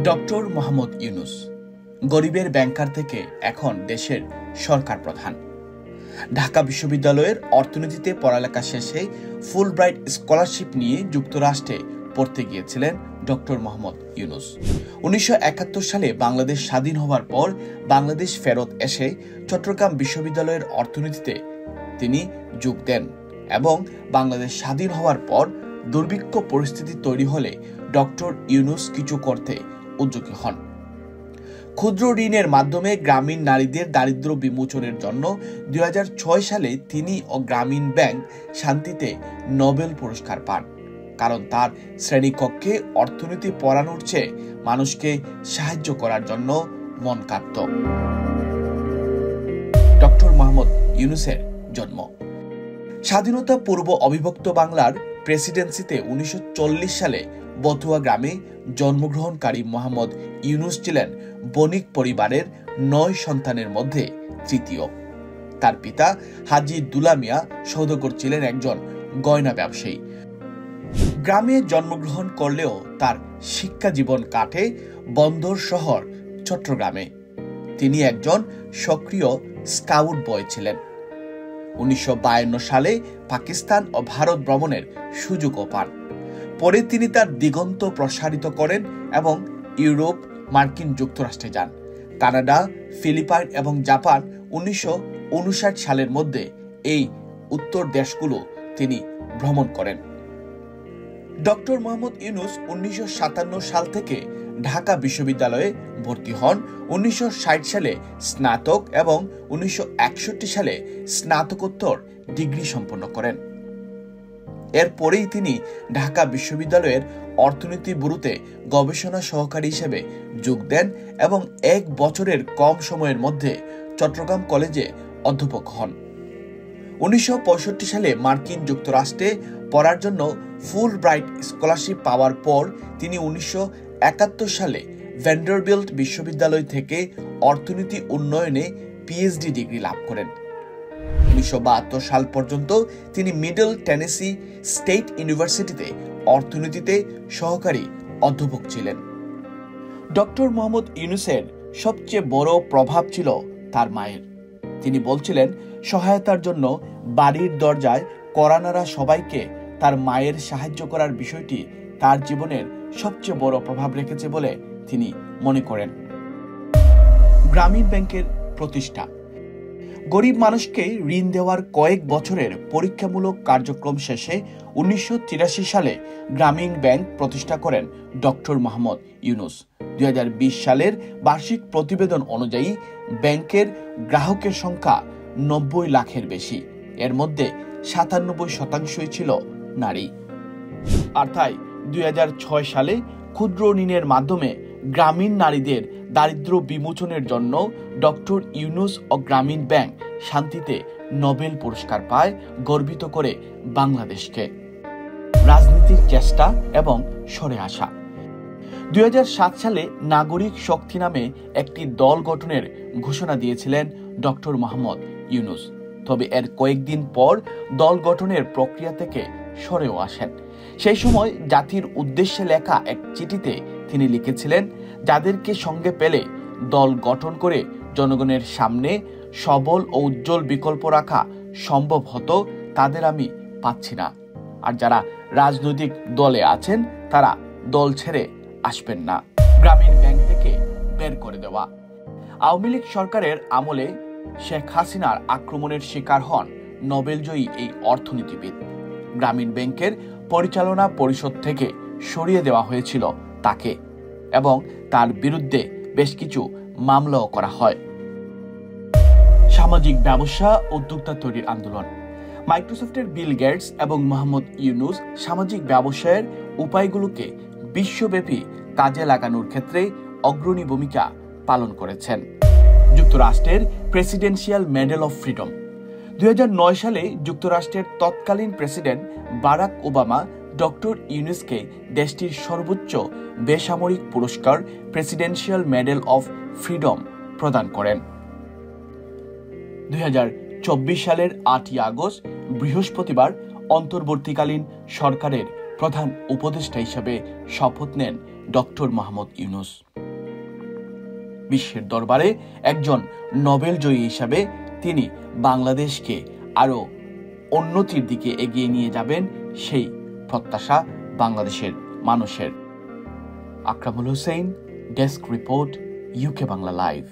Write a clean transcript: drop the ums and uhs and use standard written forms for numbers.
Doctor Mohammad Yunus গরিবের ব্যাংকার থেকে এখন দেশের সরকার প্রধান। ঢাকা বিশ্ববিদ্যালয়ের অর্থনীতিতে পড়ালেখা শেষে ফুলব্রাইট স্কলারশিপ নিয়ে যুক্তরাষ্ট্রে পড়তে গিয়েছিলেন ডক্টর মোহাম্মদ ইউনূস। 1971 সালে বাংলাদেশ স্বাধীন হওয়ার পর বাংলাদেশ ফেরত এসে চট্টগ্রাম বিশ্ববিদ্যালয়ের অর্থনীতিতে তিনি যোগ দেন এবং বাংলাদেশ স্বাধীন হওয়ার পর দুর্ভিক্ষ পরিস্থিতি তৈরি হলে ডক্টর ইউনূস কিছু করতে উদ্যোগী হন। ক্ষুদ্র ঋণের মাধ্যমে গ্রামীণ নারীদের দারিদ্র্য বিমোচনের জন্য 2006 সালে তিনি ও গ্রামীণ ব্যাংক শান্তিতে নোবেল পুরস্কার পান, কারণ তার শ্রেণীকক্ষে অর্থনীতি পড়ানোর চেয়ে মানুষকে সাহায্য করার জন্য মন কাঁপত। ডক্টর মোহাম্মদ ইউনূসের জন্ম স্বাধীনতা পূর্ব অবিভক্ত বাংলার প্রেসিডেন্সিতে 1940 সালে বতুয়া গ্রামে জন্মগ্রহণকারী মোহাম্মদ ইউনূস ছিলেন বণিক পরিবারের 9 সন্তানের মধ্যে তৃতীয়। তার পিতা হাজী দুলা মিয়া সওদাগর ছিলেন একজন গয়না ব্যবসায়ী। গ্রামে জন্মগ্রহণ করলেও তার শিক্ষা জীবন কাটে বন্দর শহর চট্টগ্রামে। তিনি একজন সক্রিয় স্কাউট বয় ছিলেন। 1952 সালে পাকিস্তান ও ভারত ভ্রমণের সুযোগও পান। পরে তিনি তার দিগন্ত প্রসারিত করেন এবং ইউরোপ, মার্কিন যুক্তরাষ্ট্রে যান। কানাডা, ফিলিপাইন এবং জাপান 1959 সালের মধ্যে এই উত্তর দেশগুলো তিনি ভ্রমণ করেন। ডক্টর মোহাম্মদ ইউনূস 1957 সাল থেকে ঢাকা বিশ্ববিদ্যালয়ে ভর্তি হন। 1960 সালে স্নাতক এবং 1961 সালে স্নাতকোত্তর ডিগ্রি সম্পন্ন করেন। এরপরেই তিনি ঢাকা বিশ্ববিদ্যালয়ের অর্থনীতি ব্যুরোতে গবেষণা সহকারী হিসেবে যোগ দেন এবং 1 বছরের কম সময়ের মধ্যে চট্টগ্রাম কলেজে অধ্যাপক হন। 1965 সালে মার্কিন যুক্তরাষ্ট্রে পড়ার জন্য ফুলব্রাইট স্কলারশিপ পাওয়ার পর তিনি 1971 সালে ভ্যান্ডারবিল্ট বিশ্ববিদ্যালয় থেকে অর্থনীতি উন্নয়নে পিএইচডি ডিগ্রি লাভ করেন। 1972 সাল পর্যন্ত তিনি মিডল টেনেসি স্টেট ইউনিভার্সিটিতে অর্থনীতিতে সহকারী অধ্যাপক ছিলেন। ডক্টর মোহাম্মদ ইউনূসের সবচেয়ে বড় প্রভাব ছিল তার মায়ের। তিনি বলছিলেন, সহায়তার জন্য বাড়ির দরজায় কড়া নাড়া সবাইকে তার মায়ের সাহায্য করার বিষয়টি তার জীবনের সবচেয়ে বড় প্রভাব রেখেছে বলে তিনি মনে করেন। গ্রামীণ ব্যাংকের প্রতিষ্ঠা গরিব মানুষকে ঋণ দেওয়ার কয়েক বছরের পরীক্ষামূলক কার্যক্রম শেষে 1983 সালে গ্রামীণ ব্যাংক প্রতিষ্ঠা করেন ডক্টর মোহাম্মদ ইউনূস। 2020 সালের বার্ষিক প্রতিবেদন অনুযায়ী ব্যাংকের গ্রাহকের সংখ্যা 90 লাখের বেশি। এর মধ্যে 97% ছিল নারী। আর তাই 2006 সালে ক্ষুদ্র ঋণের মাধ্যমে গ্রামীণ নারীদের দারিদ্র্য বিমোচনের জন্য ডক্টর ইউনূস ও গ্রামীণ ব্যাংক শান্তিতে নোবেল পুরস্কার পায়, গর্বিত করে বাংলাদেশকে। রাজনীতির চেষ্টা এবং সরে আসা 2007 সালে নাগরিক শক্তি নামে একটি দল গঠনের ঘোষণা দিয়েছিলেন ডক্টর মোহাম্মদ ইউনূস। তবে এর কয়েকদিন পর দল গঠনের প্রক্রিয়া থেকে সরেও আসেন। সেই সময় জাতির উদ্দেশ্যে লেখা এক চিঠিতে তিনি লিখেছিলেন, যাদেরকে সঙ্গে পেলে দল গঠন করে জনগণের সামনে সবল ও উজ্জ্বল বিকল্প রাখা সম্ভব হতো, তাদের আমি পাচ্ছি না। আর যারা রাজনৈতিক দলে আছেন তারা দল ছেড়ে আসবেন না। গ্রামীণ ব্যাংক থেকে বের করে দেওয়া আওয়ামী লীগ সরকারের আমলে শেখ হাসিনার আক্রমণের শিকার হন নোবেলজয়ী এই অর্থনীতিবিদ। গ্রামীণ ব্যাংকের পরিচালনা পরিষদ থেকে সরিয়ে দেওয়া হয়েছিল তাকে এবং তার বিরুদ্ধে বেশ কিছু মামলাও করা হয়। সামাজিক ব্যবসা উদ্যোক্তা তৈরির আন্দোলন মাইক্রোসফটের বিল গেটস এবং মোহাম্মদ ইউনূস সামাজিক ব্যবসায়ের উপায়গুলোকে বিশ্বব্যাপী কাজে লাগানোর ক্ষেত্রে অগ্রণী ভূমিকা পালন করেছেন। যুক্তরাষ্ট্রের প্রেসিডেন্সিয়াল মেডেল অফ ফ্রিডম 2009 সালে যুক্তরাষ্ট্রের তৎকালীন প্রেসিডেন্ট বারাক ওবামা ডক্টর ইউনূসকে দেশটির সর্বোচ্চ বেসামরিক পুরস্কার প্রেসিডেন্সিয়াল মেডেল অফ ফ্রিডম প্রদান করেন। 2024 সালের 8 আগস্ট বৃহস্পতিবার অন্তর্বর্তীকালীন সরকারের প্রধান উপদেষ্টা হিসেবে শপথ নেন ডক্টর মোহাম্মদ ইউনূস। বিশ্বের দরবারে একজন নোবেল জয়ী হিসাবে তিনি বাংলাদেশকে আরো উন্নতির দিকে এগিয়ে নিয়ে যাবেন, সেই প্রত্যাশা বাংলাদেশের মানুষের। Akramul Hossain, desk report, UK Bangla live.